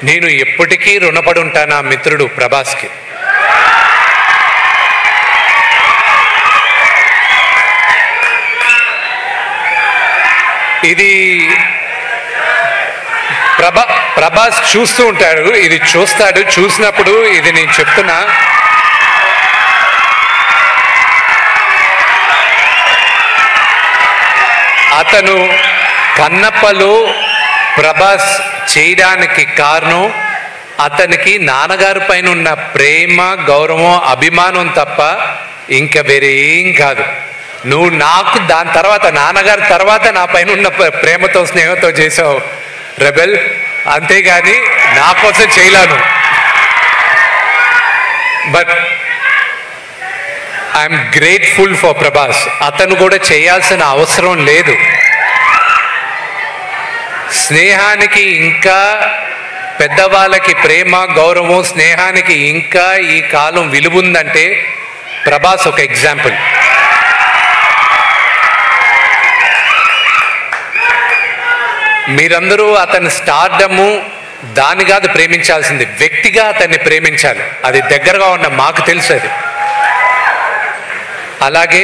నేను ఎప్పటికీ రుణపడి ఉంటాను ఆ మిత్రుడు ప్రభాస్కి. ఇది ప్రభాస్ చూస్తూ ఉంటాడు, ఇది చూస్తాడు. చూసినప్పుడు ఇది నేను చెప్తున్నా, అతను కన్నప్పలో ప్రభాస్ చేయడానికి కారణం అతనికి నాన్నగారి పైన ఉన్న ప్రేమ, గౌరవం, అభిమానం తప్ప ఇంకా వేరే ఏం కాదు. నువ్వు నాకు దాని తర్వాత నాన్నగారి తర్వాత నా పైన ఉన్న ప్రేమతో, స్నేహంతో చేసావు రెబెల్, అంతేగాని నా కోసం చేయలేను. But I'm grateful for Prabhas. అతను కూడా చేయాల్సిన అవసరం లేదు. స్నేహానికి ఇంకా పెద్దవాళ్ళకి ప్రేమ, గౌరవం, స్నేహానికి ఇంకా ఈ కాలం విలువ ఉందంటే ప్రభాస్ ఒక ఎగ్జాంపుల్. మీరందరూ అతని స్టార్డము దాని కాదు ప్రేమించాల్సింది, వ్యక్తిగా అతన్ని ప్రేమించాలి. అది దగ్గరగా ఉన్న మాకు తెలుసు. అది అలాగే